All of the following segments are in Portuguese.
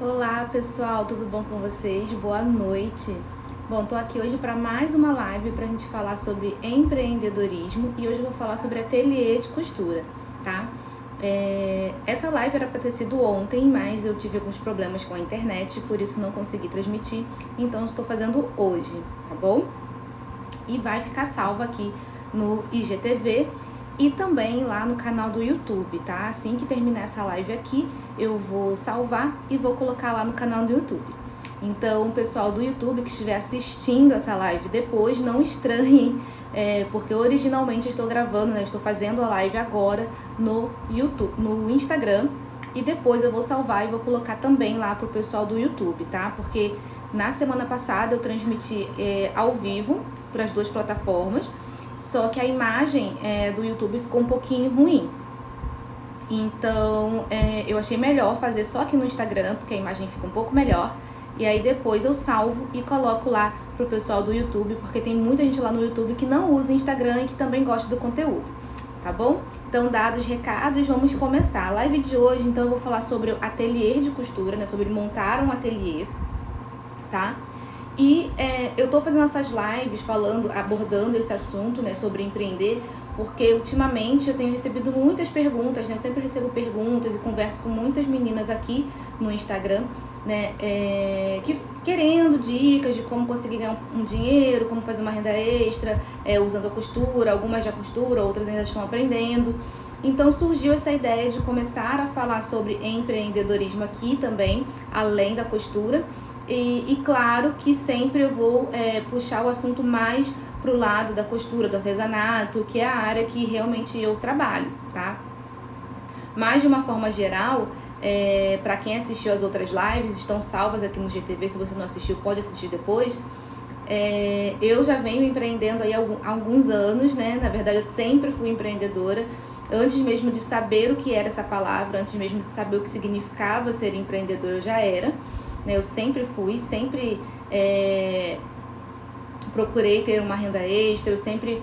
Olá pessoal, tudo bom com vocês? Boa noite! Bom, tô aqui hoje para mais uma live para a gente falar sobre empreendedorismo e hoje eu vou falar sobre ateliê de costura, tá? Essa live era para ter sido ontem, mas eu tive alguns problemas com a internet, por isso não consegui transmitir, então estou fazendo hoje, tá bom? E vai ficar salva aqui no IGTV e também lá no canal do YouTube, tá? Assim que terminar essa live aqui, eu vou salvar e vou colocar lá no canal do YouTube. Então, o pessoal do YouTube que estiver assistindo essa live depois, não estranhem, porque originalmente eu estou gravando, né? Estou fazendo a live agora no YouTube, no Instagram, e depois eu vou salvar e vou colocar também lá pro pessoal do YouTube, tá? Porque na semana passada eu transmiti ao vivo para as duas plataformas, só que a imagem do YouTube ficou um pouquinho ruim. Então, eu achei melhor fazer só aqui no Instagram, porque a imagem fica um pouco melhor. E aí depois eu salvo e coloco lá pro pessoal do YouTube, porque tem muita gente lá no YouTube que não usa Instagram e que também gosta do conteúdo, tá bom? Então, dados os recados, vamos começar. A live de hoje, então, eu vou falar sobre o ateliê de costura, né? Sobre montar um ateliê, tá? E eu tô fazendo essas lives abordando esse assunto, né, sobre empreender, porque ultimamente eu tenho recebido muitas perguntas, né, eu sempre recebo perguntas e converso com muitas meninas aqui no Instagram, né, querendo dicas de como conseguir ganhar um dinheiro, como fazer uma renda extra, usando a costura, algumas já costuram, outras ainda estão aprendendo. Então surgiu essa ideia de começar a falar sobre empreendedorismo aqui também, além da costura. E claro que sempre eu vou puxar o assunto mais pro lado da costura, do artesanato, que é a área que realmente eu trabalho, tá? Mas de uma forma geral, para quem assistiu as outras lives, estão salvas aqui no GTV, se você não assistiu pode assistir depois. Eu já venho empreendendo aí há alguns anos, né? Na verdade eu sempre fui empreendedora, antes mesmo de saber o que era essa palavra, antes mesmo de saber o que significava ser empreendedora, eu já era. Eu sempre procurei ter uma renda extra, eu sempre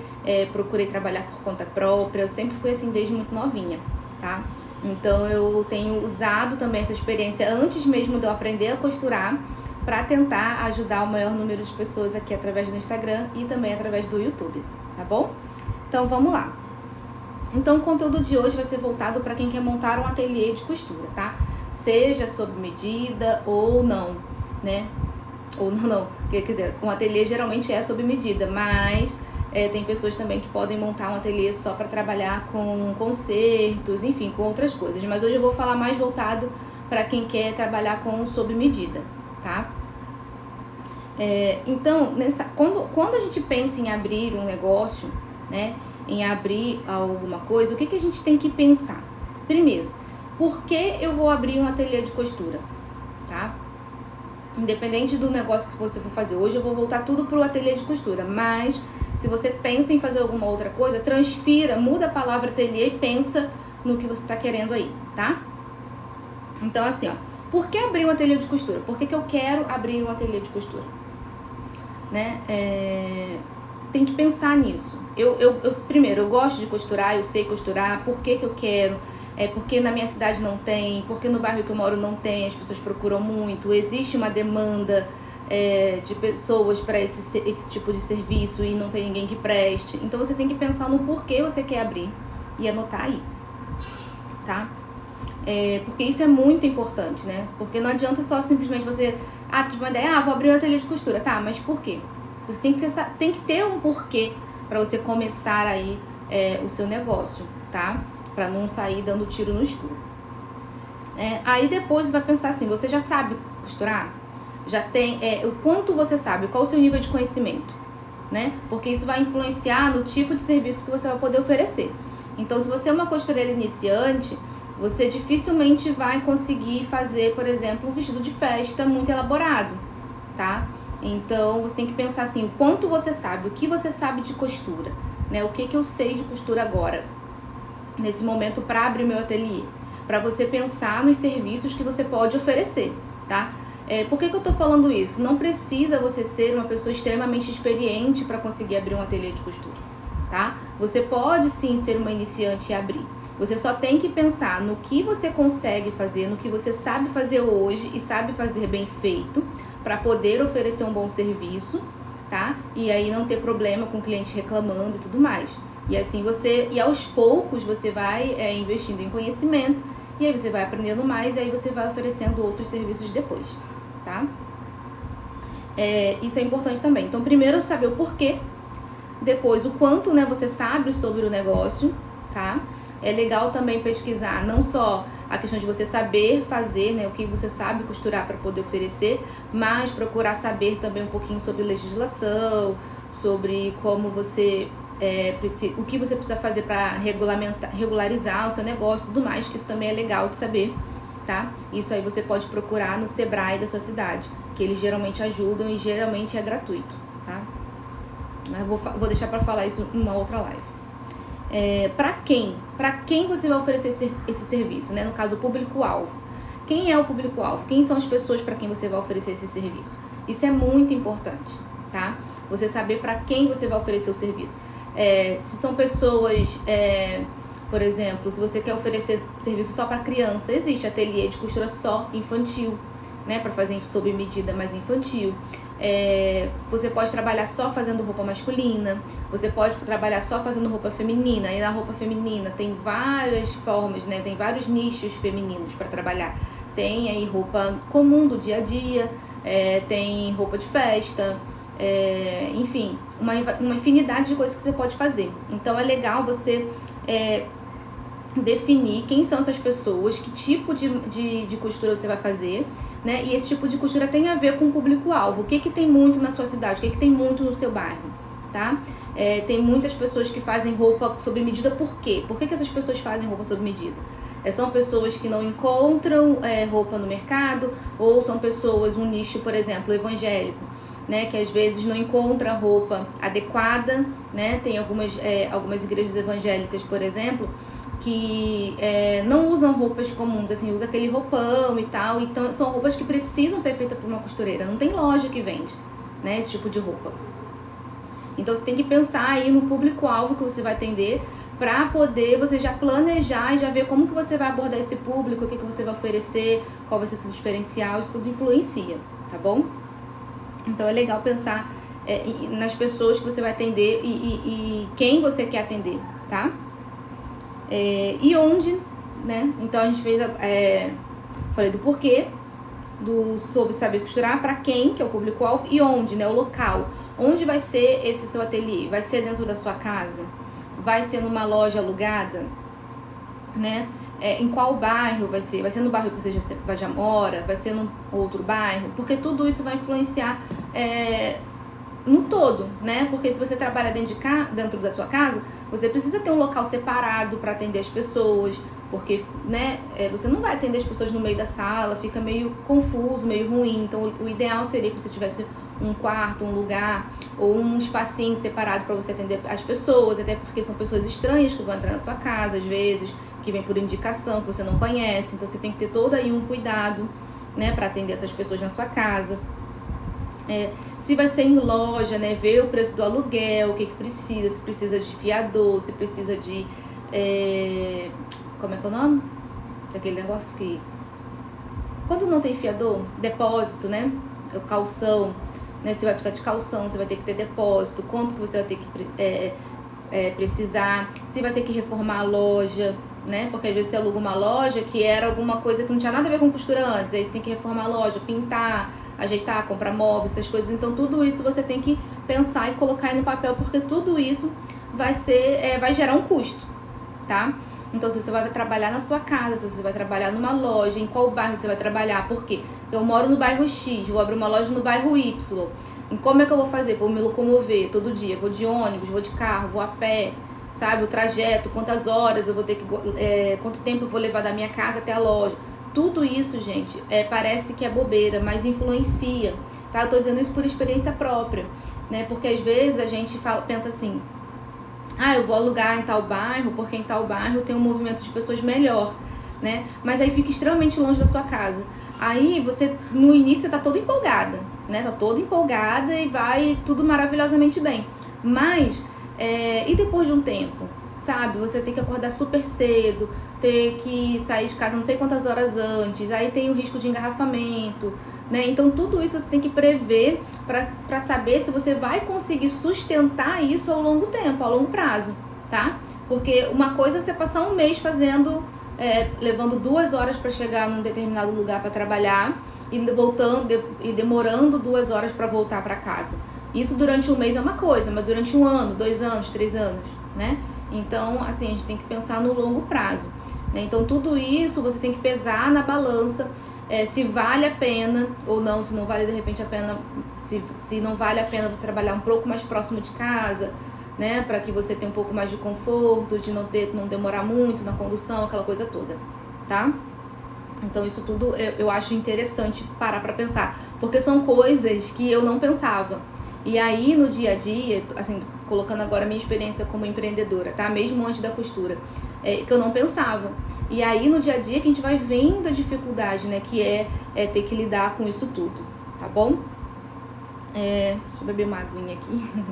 procurei trabalhar por conta própria, eu sempre fui assim desde muito novinha, tá? Então eu tenho usado também essa experiência antes mesmo de eu aprender a costurar para tentar ajudar o maior número de pessoas aqui através do Instagram e também através do YouTube, tá bom? Então vamos lá. Então o conteúdo de hoje vai ser voltado para quem quer montar um ateliê de costura, tá? Seja sob medida ou não, né? Ou não, quer dizer, um ateliê geralmente é sob medida, mas tem pessoas também que podem montar um ateliê só para trabalhar com concertos, enfim, com outras coisas. Mas hoje eu vou falar mais voltado para quem quer trabalhar com sob medida, tá? Então, quando a gente pensa em abrir um negócio, né? Em abrir alguma coisa, o que a gente tem que pensar? Primeiro, por que eu vou abrir um ateliê de costura, tá? Independente do negócio que você for fazer. Hoje eu vou voltar tudo pro ateliê de costura, mas se você pensa em fazer alguma outra coisa, transfira, muda a palavra ateliê e pensa no que você tá querendo aí, tá? Então assim, ó, por que abrir um ateliê de costura? Por que eu quero abrir um ateliê de costura? Né? Tem que pensar nisso. Primeiro, eu gosto de costurar, eu sei costurar, por que eu quero? Porque na minha cidade não tem, porque no bairro que eu moro não tem, as pessoas procuram muito, existe uma demanda de pessoas para esse tipo de serviço e não tem ninguém que preste. Então você tem que pensar no porquê você quer abrir e anotar aí, tá? Porque isso é muito importante, né? Porque não adianta só simplesmente você, tive uma ideia, vou abrir um ateliê de costura, tá, mas por quê? Você tem que ter um porquê para você começar aí o seu negócio, tá? Para não sair dando tiro no escuro. Aí depois você vai pensar assim, você já sabe costurar? Já tem, o quanto você sabe, qual o seu nível de conhecimento, né? Porque isso vai influenciar no tipo de serviço que você vai poder oferecer. Então, se você é uma costureira iniciante, você dificilmente vai conseguir fazer, por exemplo, um vestido de festa muito elaborado, tá? Então, você tem que pensar assim, o quanto você sabe, o que você sabe de costura, né? O que eu sei de costura agora, nesse momento, para abrir meu ateliê, para você pensar nos serviços que você pode oferecer, tá? Por que eu tô falando isso? Não precisa você ser uma pessoa extremamente experiente para conseguir abrir um ateliê de costura, tá? Você pode sim ser uma iniciante e abrir. Você só tem que pensar no que você consegue fazer, no que você sabe fazer hoje e sabe fazer bem feito, para poder oferecer um bom serviço, tá? E aí não ter problema com o cliente reclamando e tudo mais. E assim e aos poucos você vai investindo em conhecimento, e aí você vai aprendendo mais, e aí você vai oferecendo outros serviços depois, tá? Isso é importante também. Então, primeiro saber o porquê, depois o quanto, né, você sabe sobre o negócio, tá? É legal também pesquisar não só a questão de você saber fazer, né, o que você sabe costurar para poder oferecer, mas procurar saber também um pouquinho sobre legislação, sobre como você o que você precisa fazer para regularizar o seu negócio e tudo mais, que isso também é legal de saber, tá? Isso aí você pode procurar no Sebrae da sua cidade, que eles geralmente ajudam e geralmente é gratuito, tá? Mas vou deixar para falar isso em uma outra live. Para quem você vai oferecer esse serviço, né? No caso, o público-alvo. Quem é o público-alvo? Quem são as pessoas para quem você vai oferecer esse serviço? Isso é muito importante, tá? Você saber para quem você vai oferecer o serviço. Se são pessoas, por exemplo, se você quer oferecer serviço só para criança, existe ateliê de costura só infantil, né? Para fazer sob medida mais infantil. Você pode trabalhar só fazendo roupa masculina, você pode trabalhar só fazendo roupa feminina, e na roupa feminina tem várias formas, né? Tem vários nichos femininos para trabalhar. Tem aí roupa comum do dia a dia, tem roupa de festa, enfim, uma infinidade de coisas que você pode fazer. Então é legal você definir quem são essas pessoas, que tipo de costura você vai fazer, né? E esse tipo de costura tem a ver com o público-alvo. O que tem muito na sua cidade, o que tem muito no seu bairro, tá? Tem muitas pessoas que fazem roupa sob medida. Por quê? Por que essas pessoas fazem roupa sob medida? São pessoas que não encontram roupa no mercado, ou são pessoas, um nicho, por exemplo, evangélico, né, que às vezes não encontra roupa adequada, né? Tem algumas igrejas evangélicas, por exemplo, que não usam roupas comuns, assim, usa aquele roupão e tal. Então são roupas que precisam ser feitas por uma costureira. Não tem loja que vende, né, esse tipo de roupa. Então você tem que pensar aí no público-alvo que você vai atender, para poder você já planejar e já ver como que você vai abordar esse público, o que você vai oferecer, qual vai ser o seu diferencial. Isso tudo influencia, tá bom? Então é legal pensar nas pessoas que você vai atender e quem você quer atender, tá? E onde, né? Então a gente fez, falei do porquê, sobre saber costurar, para quem, que é o público-alvo, e onde, né? O local. Onde vai ser esse seu ateliê? Vai ser dentro da sua casa? Vai ser numa loja alugada, né? Em qual bairro vai ser? Vai ser no bairro que você já mora? Vai ser num outro bairro? Porque tudo isso vai influenciar no todo, né? Porque se você trabalha dentro da sua casa, você precisa ter um local separado para atender as pessoas, porque, né, você não vai atender as pessoas no meio da sala, fica meio confuso, meio ruim. Então o ideal seria que você tivesse um quarto, um lugar ou um espacinho separado para você atender as pessoas, até porque são pessoas estranhas que vão entrar na sua casa às vezes, que vem por indicação, que você não conhece. Então você tem que ter todo aí um cuidado, né, para atender essas pessoas na sua casa. Se vai ser em loja, né, ver o preço do aluguel, o que precisa, se precisa de fiador, se precisa de como é que é o nome? Daquele negócio que quando não tem fiador, depósito, né, o calção, né, você vai precisar de calção, você vai ter que ter depósito, quanto que você vai ter que precisar, se vai ter que reformar a loja, né? Porque às vezes você aluga uma loja que era alguma coisa que não tinha nada a ver com costura antes, aí você tem que reformar a loja, pintar, ajeitar, comprar móveis, essas coisas. Então tudo isso você tem que pensar e colocar aí no papel, porque tudo isso vai gerar um custo, tá? Então se você vai trabalhar na sua casa, se você vai trabalhar numa loja, em qual bairro você vai trabalhar, porque eu moro no bairro X, vou abrir uma loja no bairro Y, e como é que eu vou fazer? Vou me locomover todo dia, vou de ônibus, vou de carro, vou a pé, sabe? O trajeto, quantas horas eu vou ter que, quanto tempo eu vou levar da minha casa até a loja. Tudo isso, gente, parece que é bobeira, mas influencia, tá? Eu tô dizendo isso por experiência própria, né? Porque às vezes a gente pensa assim, eu vou alugar em tal bairro, porque em tal bairro tem um movimento de pessoas melhor, né? Mas aí fica extremamente longe da sua casa. Aí você, no início, você tá toda empolgada, né? Tá toda empolgada e vai tudo maravilhosamente bem. Mas, e depois de um tempo? sabe? Você tem que acordar super cedo, ter que sair de casa não sei quantas horas antes, aí tem o risco de engarrafamento, né? Então tudo isso você tem que prever para saber se você vai conseguir sustentar isso ao longo tempo, ao longo prazo, tá? Porque uma coisa é você passar um mês fazendo, levando 2 horas para chegar num determinado lugar para trabalhar e voltando e demorando 2 horas para voltar para casa. Isso durante um mês é uma coisa, mas durante 1 ano, 2 anos, 3 anos, né? Então, assim, a gente tem que pensar no longo prazo, né? Então, tudo isso você tem que pesar na balança, se vale a pena ou não, se não vale de repente a pena, se não vale a pena você trabalhar um pouco mais próximo de casa, né? Para que você tenha um pouco mais de conforto, de não demorar muito na condução, aquela coisa toda, tá? Então isso tudo eu acho interessante parar pra pensar, porque são coisas que eu não pensava. E aí no dia a dia, assim, colocando agora a minha experiência como empreendedora, tá? Mesmo antes da costura, que eu não pensava. E aí no dia a dia que a gente vai vendo a dificuldade, né? Que é ter que lidar com isso tudo, tá bom? Deixa eu beber uma aguinha aqui.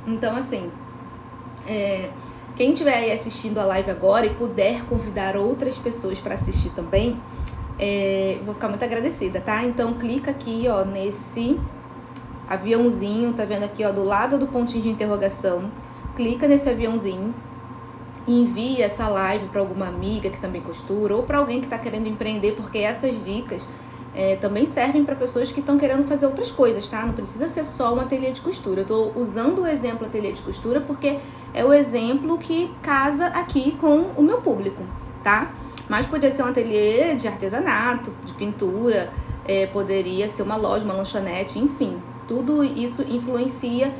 Então assim, quem estiver aí assistindo a live agora e puder convidar outras pessoas para assistir também, vou ficar muito agradecida, tá? Então clica aqui, ó, nesse aviãozinho, tá vendo aqui, ó, do lado do pontinho de interrogação. Clica nesse aviãozinho e envia essa live para alguma amiga que também costura ou para alguém que tá querendo empreender, porque essas dicas também servem para pessoas que estão querendo fazer outras coisas, tá? Não precisa ser só um ateliê de costura. Eu tô usando o exemplo ateliê de costura porque é o exemplo que casa aqui com o meu público, tá? Mas poderia ser um ateliê de artesanato, de pintura, poderia ser uma loja, uma lanchonete, enfim. Tudo isso influencia,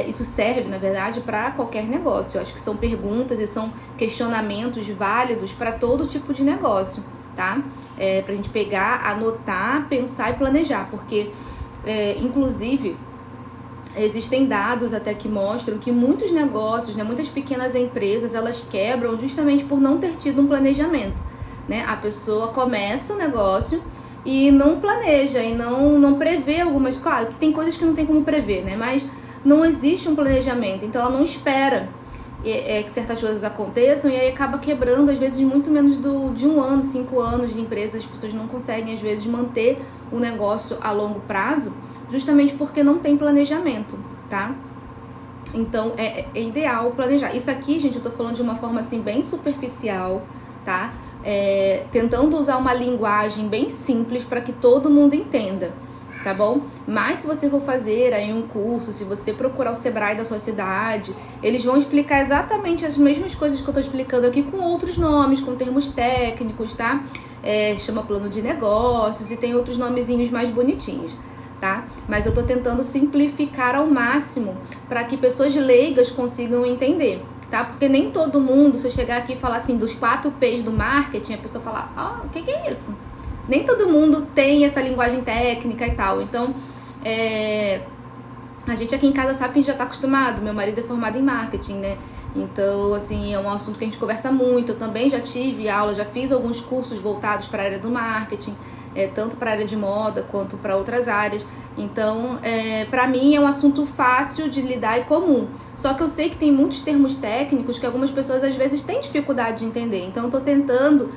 isso serve, na verdade, para qualquer negócio. Eu acho que são perguntas e são questionamentos válidos para todo tipo de negócio, tá? Pra gente pegar, anotar, pensar e planejar, porque, inclusive, existem dados até que mostram que muitos negócios, né, muitas pequenas empresas, elas quebram justamente por não ter tido um planejamento, né? A pessoa começa o negócio e não planeja e não prevê algumas... Claro que tem coisas que não tem como prever, né? Mas não existe um planejamento, então ela não espera que certas coisas aconteçam e aí acaba quebrando, às vezes, muito menos de 1 ano, 5 anos de empresa. As pessoas não conseguem, às vezes, manter o negócio a longo prazo, justamente porque não tem planejamento, tá? Então, é ideal planejar. Isso aqui, gente, eu tô falando de uma forma, assim, bem superficial, tá? Tentando usar uma linguagem bem simples para que todo mundo entenda, tá bom? Mas se você for fazer aí um curso, se você procurar o Sebrae da sua cidade, eles vão explicar exatamente as mesmas coisas que eu tô explicando aqui com outros nomes, com termos técnicos, tá? Chama plano de negócios e tem outros nomezinhos mais bonitinhos, tá? Mas eu tô tentando simplificar ao máximo para que pessoas leigas consigam entender, tá? Porque nem todo mundo, se eu chegar aqui e falar assim dos 4 P's do marketing, a pessoa falar, o que é isso? Nem todo mundo tem essa linguagem técnica e tal. Então, a gente aqui em casa sabe que a gente já tá acostumado. Meu marido é formado em marketing, né? Então, assim, é um assunto que a gente conversa muito. Eu também já tive aula, já fiz alguns cursos voltados para a área do marketing, tanto para a área de moda quanto para outras áreas. Então, para mim é um assunto fácil de lidar e comum. Só que eu sei que tem muitos termos técnicos que algumas pessoas às vezes têm dificuldade de entender. Então, eu tô tentando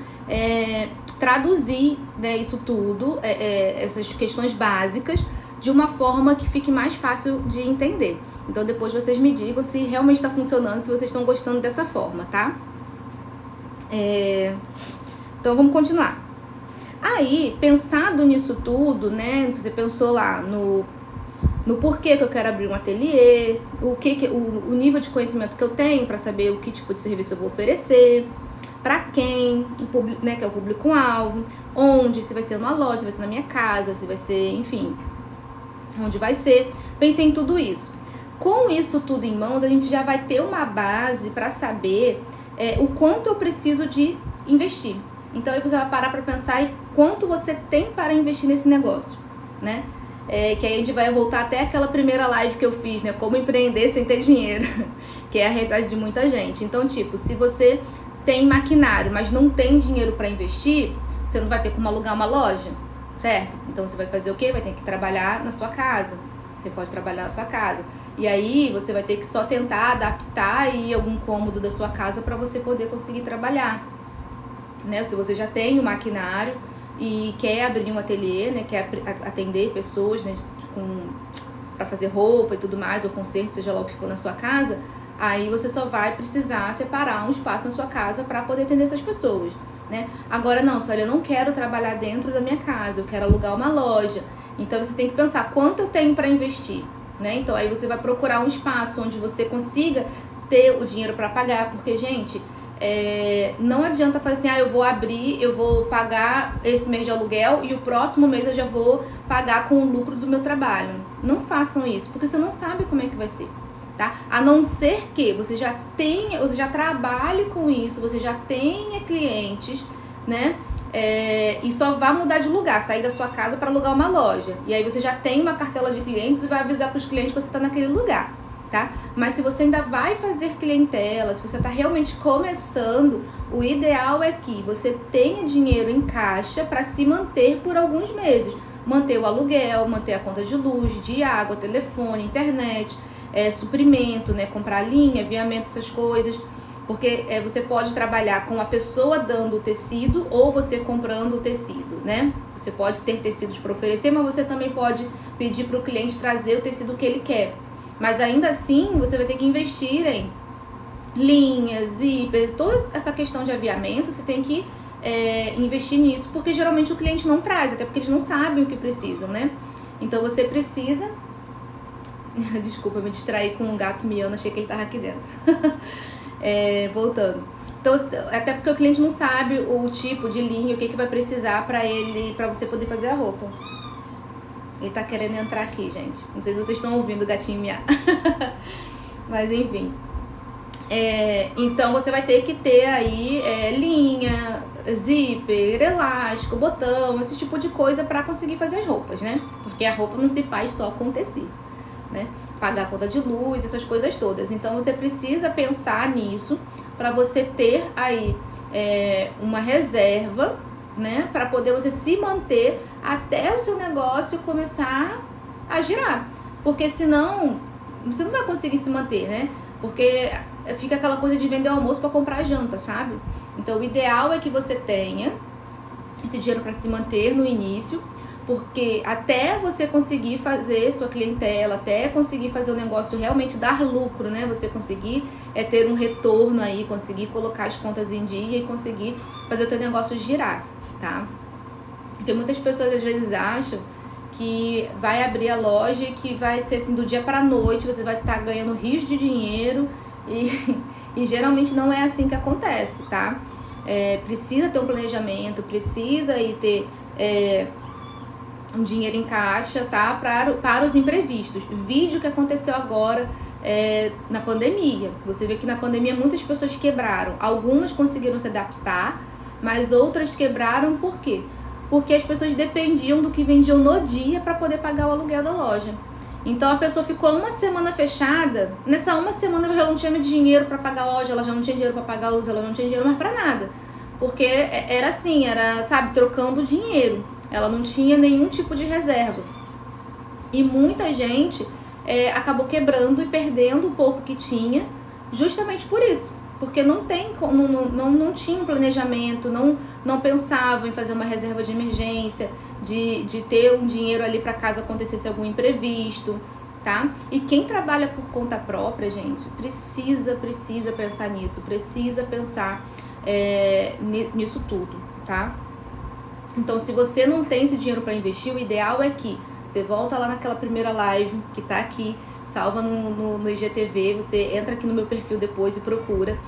traduzir, né, isso tudo, essas questões básicas, de uma forma que fique mais fácil de entender. Então depois vocês me digam se realmente está funcionando, se vocês estão gostando dessa forma, tá? Então vamos continuar. Aí, pensado nisso tudo, né, você pensou lá no porquê que eu quero abrir um ateliê, o nível de conhecimento que eu tenho para saber o que tipo de serviço eu vou oferecer, para quem, né, que é o público-alvo, onde, se vai ser numa loja, se vai ser na minha casa, se vai ser, enfim, onde vai ser. Pensei em tudo isso. Com isso tudo em mãos, a gente já vai ter uma base para saber o quanto eu preciso de investir. Então aí você vai parar para pensar em quanto você tem para investir nesse negócio, né? Que aí a gente vai voltar até aquela primeira live que eu fiz, né? Como empreender sem ter dinheiro, que é a realidade de muita gente. Então, tipo, se você tem maquinário, mas não tem dinheiro para investir, você não vai ter como alugar uma loja, certo? Então você vai fazer o quê? Vai ter que trabalhar na sua casa. Você pode trabalhar na sua casa. E aí você vai ter que só tentar adaptar aí algum cômodo da sua casa para você poder conseguir trabalhar, né? Se você já tem um maquinário e quer abrir um ateliê, né? Quer atender pessoas, né? Para fazer roupa e tudo mais, ou conserto, seja lá o que for na sua casa, aí você só vai precisar separar um espaço na sua casa para poder atender essas pessoas, né? Agora não, Sueli, eu não quero trabalhar dentro da minha casa, eu quero alugar uma loja. Então você tem que pensar quanto eu tenho para investir, né? Então aí você vai procurar um espaço onde você consiga ter o dinheiro para pagar, porque, gente, não adianta fazer assim, eu vou abrir, eu vou pagar esse mês de aluguel e o próximo mês eu já vou pagar com o lucro do meu trabalho. Não façam isso, porque você não sabe como é que vai ser, tá? A não ser que você já trabalhe com isso, você já tenha clientes, né? E só vá mudar de lugar, sair da sua casa para alugar uma loja. E aí você já tem uma cartela de clientes e vai avisar para os clientes que você está naquele lugar, tá? Mas se você ainda vai fazer clientela, se você está realmente começando, o ideal é que você tenha dinheiro em caixa para se manter por alguns meses. Manter o aluguel, manter a conta de luz, de água, telefone, internet, suprimento, né? Comprar linha, aviamento, essas coisas. Porque você pode trabalhar com a pessoa dando o tecido ou você comprando o tecido, né? Você pode ter tecidos para oferecer, mas você também pode pedir para o cliente trazer o tecido que ele quer. Mas ainda assim, você vai ter que investir em linhas, zíperes, toda essa questão de aviamento, você tem que investir nisso, porque geralmente o cliente não traz, até porque eles não sabem o que precisam, né? Então você precisa... Desculpa, me distraí com um gato miando, achei que ele tava aqui dentro. Voltando. Então, até porque o cliente não sabe o tipo de linha, o que vai precisar pra você poder fazer a roupa. Ele tá querendo entrar aqui, gente. Não sei se vocês estão ouvindo o gatinho miar. Mas enfim. Então você vai ter que ter aí linha, zíper, elástico, botão, esse tipo de coisa pra conseguir fazer as roupas, né? Porque a roupa não se faz só com tecido, né? Pagar a conta de luz, essas coisas todas. Então você precisa pensar nisso para você ter aí uma reserva, né? Para poder você se manter até o seu negócio começar a girar. Porque senão você não vai conseguir se manter, né? Porque fica aquela coisa de vender o almoço para comprar janta, sabe? Então o ideal é que você tenha esse dinheiro para se manter no início, porque até você conseguir fazer sua clientela, até conseguir fazer o negócio realmente dar lucro, né? Você conseguir ter um retorno aí, conseguir colocar as contas em dia e conseguir fazer o teu negócio girar, tá? Porque muitas pessoas às vezes acham que vai abrir a loja e que vai ser assim do dia pra noite, você vai estar ganhando rios de dinheiro e geralmente não é assim que acontece, tá? Precisa ter um planejamento, precisa aí ter... um dinheiro em caixa, tá? Para os imprevistos. Vídeo que aconteceu agora na pandemia. Você vê que na pandemia muitas pessoas quebraram. Algumas conseguiram se adaptar, mas outras quebraram por quê? Porque as pessoas dependiam do que vendiam no dia para poder pagar o aluguel da loja. Então a pessoa ficou uma semana fechada. Nessa uma semana ela já não tinha mais dinheiro para pagar a loja, ela já não tinha dinheiro para pagar a luz, ela não tinha dinheiro mais para nada. Porque era assim, sabe, trocando dinheiro. Ela não tinha nenhum tipo de reserva. E muita gente acabou quebrando e perdendo o pouco que tinha, justamente por isso. Porque não tinha um planejamento, não pensava em fazer uma reserva de emergência, de ter um dinheiro ali para caso acontecesse algum imprevisto, tá? E quem trabalha por conta própria, gente, precisa pensar nisso, precisa pensar nisso tudo, tá? Então, se você não tem esse dinheiro para investir, o ideal é que você volta lá naquela primeira live que tá aqui, salva no IGTV, você entra aqui no meu perfil depois e procura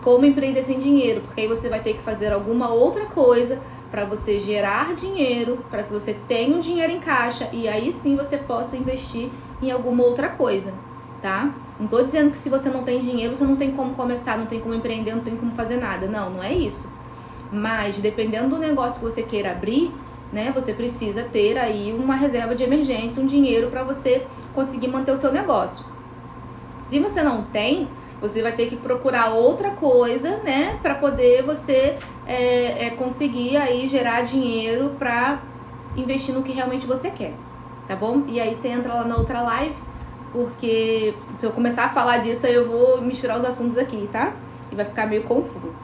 como empreender sem dinheiro, porque aí você vai ter que fazer alguma outra coisa para você gerar dinheiro, para que você tenha um dinheiro em caixa e aí sim você possa investir em alguma outra coisa, tá? Não tô dizendo que se você não tem dinheiro, você não tem como começar, não tem como empreender, não tem como fazer nada. Não é isso. Mas dependendo do negócio que você queira abrir, né, você precisa ter aí uma reserva de emergência, um dinheiro para você conseguir manter o seu negócio. Se você não tem, você vai ter que procurar outra coisa, né, para poder você conseguir aí gerar dinheiro para investir no que realmente você quer, tá bom? E aí você entra lá na outra live, porque se eu começar a falar disso, aí eu vou misturar os assuntos aqui, tá? E vai ficar meio confuso.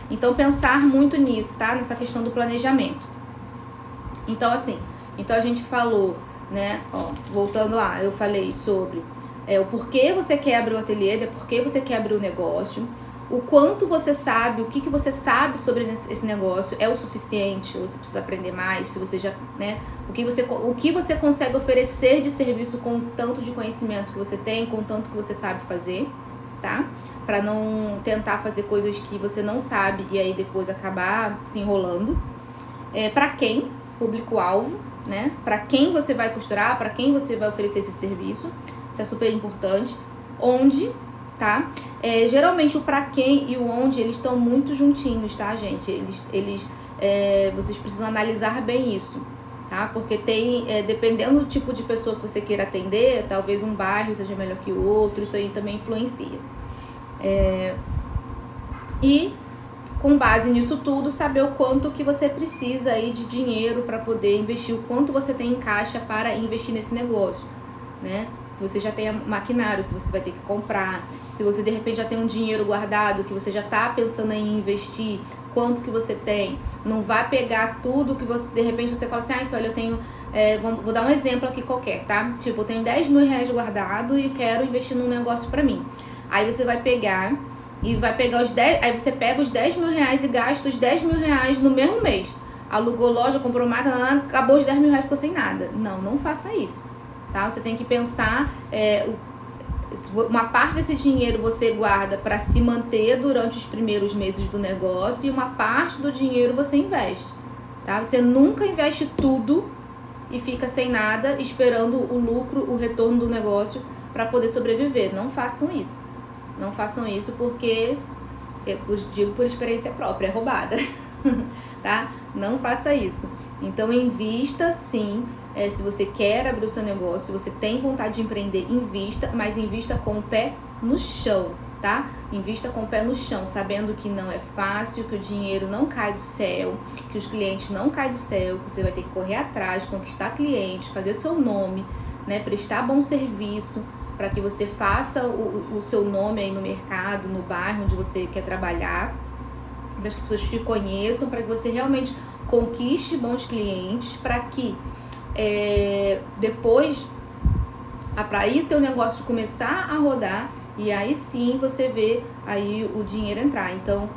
Então, pensar muito nisso, tá? Nessa questão do planejamento. Então, assim, então a gente falou, né? Ó, voltando lá, eu falei sobre o porquê você quer abrir o ateliê, né? Por que você quer abrir o negócio, o quanto você sabe, o que você sabe sobre esse negócio, é o suficiente, ou você precisa aprender mais, se você já, né? O que você consegue oferecer de serviço com o tanto de conhecimento que você tem, com o tanto que você sabe fazer, tá? Pra não tentar fazer coisas que você não sabe e aí depois acabar se enrolando. Pra quem? Público-alvo, né? Pra quem você vai costurar, pra quem você vai oferecer esse serviço. Isso é super importante. Onde, tá? Geralmente o pra quem e o onde, eles estão muito juntinhos, tá, gente? Vocês precisam analisar bem isso, tá? Porque tem, dependendo do tipo de pessoa que você queira atender, talvez um bairro seja melhor que o outro, isso aí também influencia. E com base nisso tudo, saber o quanto que você precisa aí de dinheiro para poder investir, o quanto você tem em caixa para investir nesse negócio, né? Se você já tem maquinário, se você vai ter que comprar, se você de repente já tem um dinheiro guardado que você já tá pensando em investir, quanto que você tem. Não vai pegar tudo que você, de repente você fala assim, isso, olha, eu tenho, vou dar um exemplo aqui qualquer, tá? Tipo, eu tenho 10 mil reais guardado e quero investir num negócio pra mim. Aí você vai pegar e vai pegar os 10, aí você pega os 10 mil reais e gasta os 10 mil reais no mesmo mês. Alugou loja, comprou máquina, acabou os 10 mil reais, ficou sem nada. Não faça isso, tá? Você tem que pensar, uma parte desse dinheiro você guarda para se manter durante os primeiros meses do negócio e uma parte do dinheiro você investe, tá? Você nunca investe tudo e fica sem nada esperando o lucro, o retorno do negócio para poder sobreviver. Não façam isso. Não façam isso porque, eu digo por experiência própria, é roubada, tá? Não faça isso. Então, invista sim, se você quer abrir o seu negócio, se você tem vontade de empreender, invista, mas invista com o pé no chão, tá? Invista com o pé no chão, sabendo que não é fácil, que o dinheiro não cai do céu, que os clientes não caem do céu, que você vai ter que correr atrás, conquistar clientes, fazer seu nome, né? Prestar bom serviço, para que você faça o seu nome aí no mercado, no bairro onde você quer trabalhar, para que as pessoas te conheçam, para que você realmente conquiste bons clientes, para que depois, para aí teu negócio começar a rodar e aí sim você vê aí o dinheiro entrar. Então,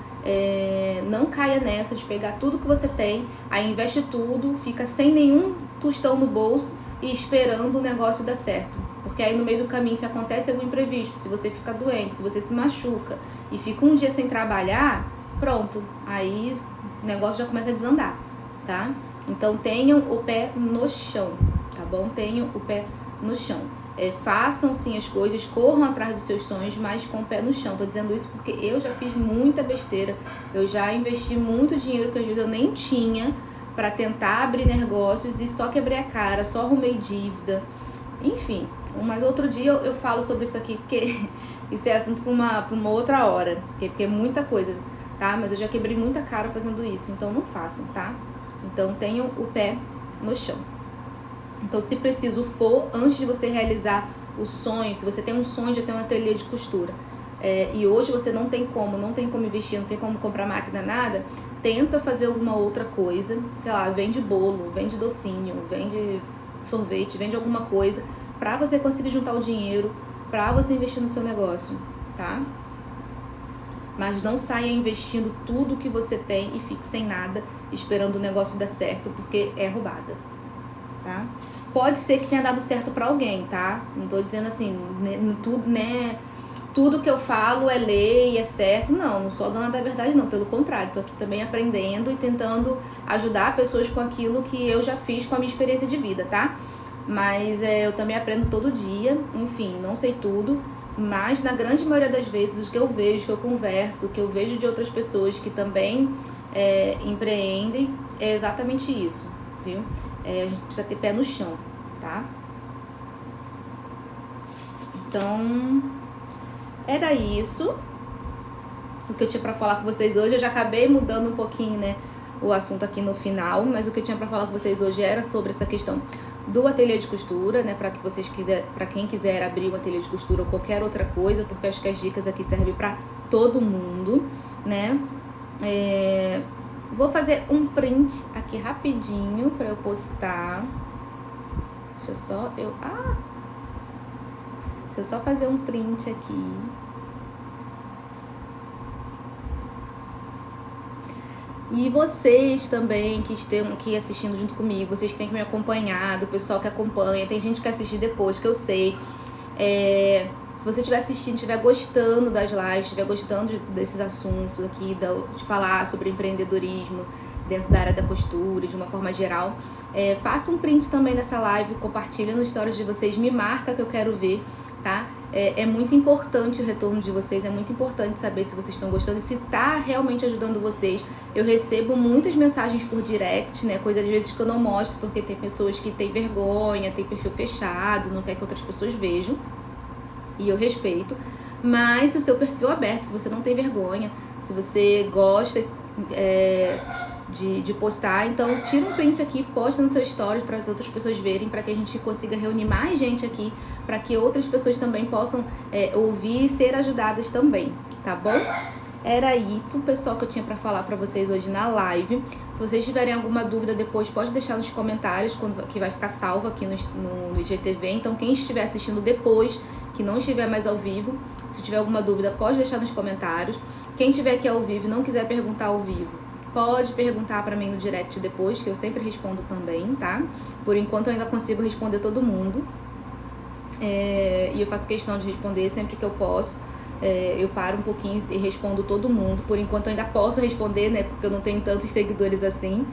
não caia nessa de pegar tudo que você tem, aí investe tudo, fica sem nenhum tostão no bolso e esperando o negócio dar certo. Porque aí no meio do caminho, se acontece algum imprevisto, se você fica doente, se você se machuca e fica um dia sem trabalhar, pronto, aí o negócio já começa a desandar, tá? Então tenham o pé no chão, tá bom? Tenham o pé no chão. Façam sim as coisas, corram atrás dos seus sonhos, mas com o pé no chão. Tô dizendo isso porque eu já fiz muita besteira, eu já investi muito dinheiro que às vezes eu nem tinha para tentar abrir negócios e só quebrei a cara, só arrumei dívida, enfim. Mas outro dia eu falo sobre isso aqui, porque isso é assunto para uma outra hora, porque é muita coisa, tá? Mas eu já quebrei muita cara fazendo isso, então não façam, tá? Então tenham o pé no chão. Então, se preciso for, antes de você realizar o sonho, se você tem um sonho de ter um ateliê de costura, e hoje você não tem como investir, não tem como comprar máquina, nada, tenta fazer alguma outra coisa, sei lá, vende bolo, vende docinho, vende sorvete, vende alguma coisa, pra você conseguir juntar o dinheiro, pra você investir no seu negócio, tá? Mas não saia investindo tudo que você tem e fique sem nada, esperando o negócio dar certo, porque é roubada, tá? Pode ser que tenha dado certo pra alguém, tá? Não tô dizendo assim, tudo que eu falo é lei, é certo. Não sou dona da verdade, não. Pelo contrário, tô aqui também aprendendo e tentando ajudar pessoas com aquilo que eu já fiz com a minha experiência de vida, tá? Mas eu também aprendo todo dia, enfim, não sei tudo, mas na grande maioria das vezes, o que eu vejo, que eu converso, que eu vejo de outras pessoas que também empreendem, é exatamente isso, viu? A gente precisa ter pé no chão, tá? Então, era isso o que eu tinha pra falar com vocês hoje. Eu já acabei mudando um pouquinho, né, o assunto aqui no final, mas o que eu tinha pra falar com vocês hoje era sobre essa questão do ateliê de costura, né, para quem quiser abrir um ateliê de costura ou qualquer outra coisa, porque acho que as dicas aqui servem para todo mundo, né? Vou fazer um print aqui rapidinho para eu postar. Deixa eu só fazer um print aqui. E vocês também que estão aqui assistindo junto comigo, vocês que têm me acompanhado, o pessoal que acompanha, tem gente que assiste depois, que eu sei. Se você estiver assistindo, estiver gostando das lives, estiver gostando desses assuntos aqui, de falar sobre empreendedorismo dentro da área da costura, de uma forma geral, faça um print também dessa live, compartilha nos stories de vocês, me marca que eu quero ver, tá? É muito importante o retorno de vocês, é muito importante saber se vocês estão gostando e se tá realmente ajudando vocês. Eu recebo muitas mensagens por direct, né? Coisas às vezes que eu não mostro, porque tem pessoas que têm vergonha, tem perfil fechado, não quer que outras pessoas vejam. E eu respeito. Mas se o seu perfil é aberto, se você não tem vergonha, se você gosta de postar, então tira um print aqui, posta no seu stories para as outras pessoas verem, para que a gente consiga reunir mais gente aqui, para que outras pessoas também possam ouvir e ser ajudadas também, tá bom? Era isso, pessoal, que eu tinha para falar para vocês hoje na live. Se vocês tiverem alguma dúvida depois, pode deixar nos comentários, que vai ficar salvo aqui no IGTV. Então, quem estiver assistindo depois, que não estiver mais ao vivo, se tiver alguma dúvida, pode deixar nos comentários. Quem estiver aqui ao vivo e não quiser perguntar ao vivo, pode perguntar para mim no direct depois, que eu sempre respondo também, tá? Por enquanto eu ainda consigo responder todo mundo. E eu faço questão de responder sempre que eu posso. Eu paro um pouquinho e respondo todo mundo. Por enquanto eu ainda posso responder, né? Porque eu não tenho tantos seguidores assim.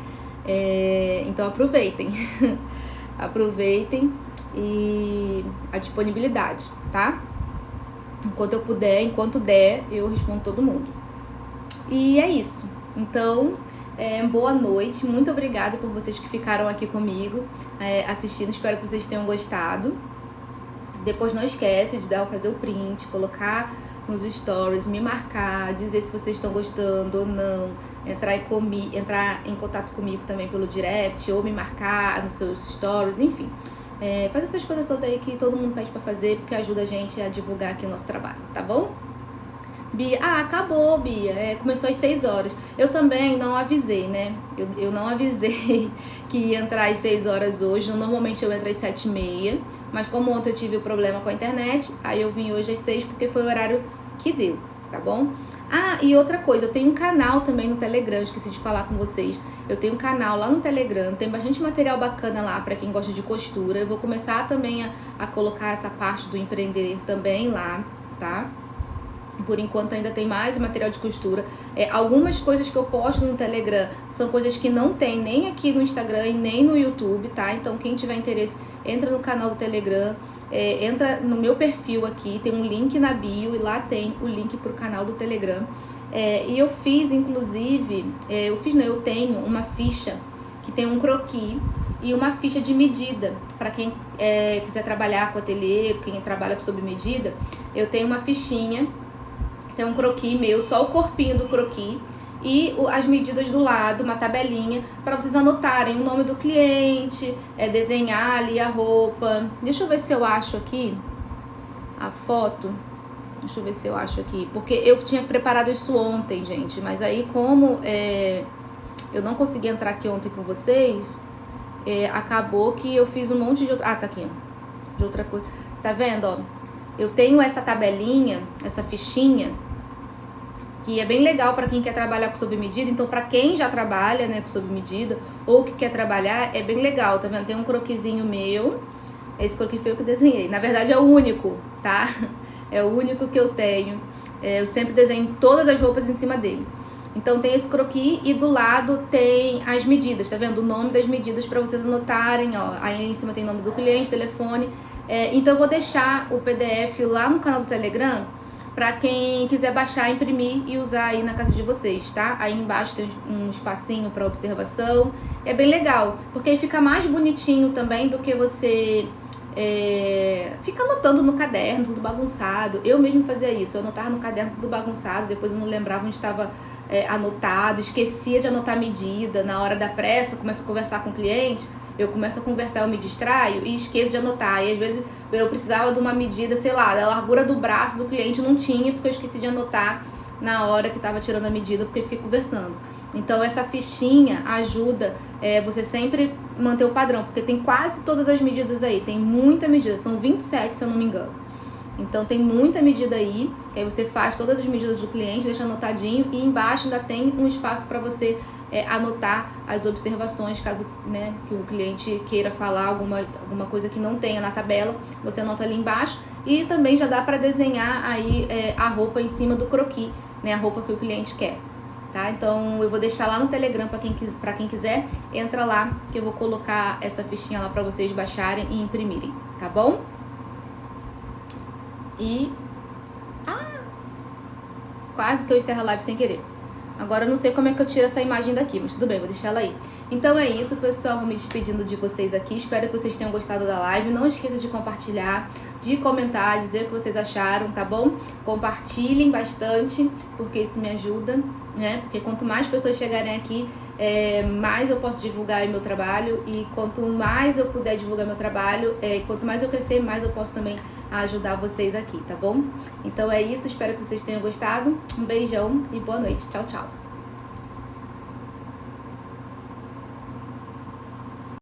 Então aproveitem. Aproveitem e a disponibilidade, tá? Enquanto eu puder, enquanto der, eu respondo todo mundo. E é isso. Então, boa noite. Muito obrigada por vocês que ficaram aqui comigo assistindo. Espero que vocês tenham gostado. Depois não esquece de fazer o print, colocar nos stories, me marcar, dizer se vocês estão gostando ou não, entrar em contato comigo também pelo direct, ou me marcar nos seus stories, enfim. Fazer essas coisas todas aí que todo mundo pede pra fazer, porque ajuda a gente a divulgar aqui o nosso trabalho, tá bom? Bia, acabou, Bia, começou às 6 horas. Eu também não avisei, né? Eu não avisei que ia entrar às 6 horas hoje. Normalmente eu entro às 7h30, mas como ontem eu tive o problema com a internet, aí eu vim hoje às 6 porque foi o horário que deu, tá bom? E outra coisa, eu tenho um canal também no Telegram, esqueci de falar com vocês. Eu tenho um canal lá no Telegram, tem bastante material bacana lá pra quem gosta de costura. Eu vou começar também a colocar essa parte do empreender também lá, tá? Por enquanto ainda tem mais material de costura. Algumas coisas que eu posto no Telegram são coisas que não tem nem aqui no Instagram e nem no YouTube, tá? Então quem tiver interesse, entra no canal do Telegram, entra no meu perfil aqui, tem um link na bio e lá tem o link pro canal do Telegram. E eu fiz, inclusive, eu tenho uma ficha que tem um croquis e uma ficha de medida. Para quem quiser trabalhar com ateliê, quem trabalha sob medida, eu tenho uma fichinha. Tem um croquis meu, só o corpinho do croquis e as medidas do lado, uma tabelinha, para vocês anotarem o nome do cliente, desenhar ali a roupa. Deixa eu ver se eu acho aqui a foto. Deixa eu ver se eu acho aqui. Porque eu tinha preparado isso ontem, gente. Mas aí como eu não consegui entrar aqui ontem com vocês, acabou que eu fiz um monte de... tá aqui, ó. De outra coisa. Tá vendo, ó? Eu tenho essa tabelinha, essa fichinha, que é bem legal para quem quer trabalhar com sob medida. Então, para quem já trabalha, né, com sob medida, ou que quer trabalhar, é bem legal, tá vendo? Tem um croquisinho meu, esse croquis foi eu que desenhei. Na verdade, é o único, tá? É o único que eu tenho. Eu sempre desenho todas as roupas em cima dele. Então, tem esse croquis e do lado tem as medidas, tá vendo? O nome das medidas para vocês anotarem, ó. Aí em cima tem o nome do cliente, telefone. Então eu vou deixar o PDF lá no canal do Telegram para quem quiser baixar, imprimir e usar aí na casa de vocês, tá? Aí embaixo tem um espacinho para observação. É bem legal, porque aí fica mais bonitinho também do que você fica anotando no caderno, tudo bagunçado. Eu mesmo fazia isso, eu anotava no caderno tudo bagunçado, depois eu não lembrava onde estava anotado, esquecia de anotar a medida. Na hora da pressa, começo a conversar com o cliente, eu começo a conversar, eu me distraio e esqueço de anotar. E às vezes eu precisava de uma medida, sei lá, da largura do braço do cliente, não tinha, porque eu esqueci de anotar na hora que estava tirando a medida, porque eu fiquei conversando. Então essa fichinha ajuda você sempre manter o padrão, porque tem quase todas as medidas aí, tem muita medida, são 27 se eu não me engano. Então tem muita medida aí, que aí você faz todas as medidas do cliente, deixa anotadinho, e embaixo ainda tem um espaço para você anotar as observações, caso, né, que o cliente queira falar alguma coisa que não tenha na tabela, você anota ali embaixo. E também já dá para desenhar aí a roupa em cima do croquis, né, a roupa que o cliente quer. Tá? Então eu vou deixar lá no Telegram para quem quiser, entra lá que eu vou colocar essa fichinha lá para vocês baixarem e imprimirem, tá bom? E quase que eu encerro a live sem querer. Agora eu não sei como é que eu tiro essa imagem daqui, mas tudo bem, vou deixar ela aí. Então é isso, pessoal, vou me despedindo de vocês aqui. Espero que vocês tenham gostado da live. Não esqueça de compartilhar, de comentar, dizer o que vocês acharam, tá bom? Compartilhem bastante, porque isso me ajuda, né? Porque quanto mais pessoas chegarem aqui, mais eu posso divulgar o meu trabalho. E quanto mais eu puder divulgar meu trabalho, quanto mais eu crescer, mais eu posso também ajudar vocês aqui, tá bom? Então é isso, espero que vocês tenham gostado. Um beijão e boa noite. Tchau, tchau.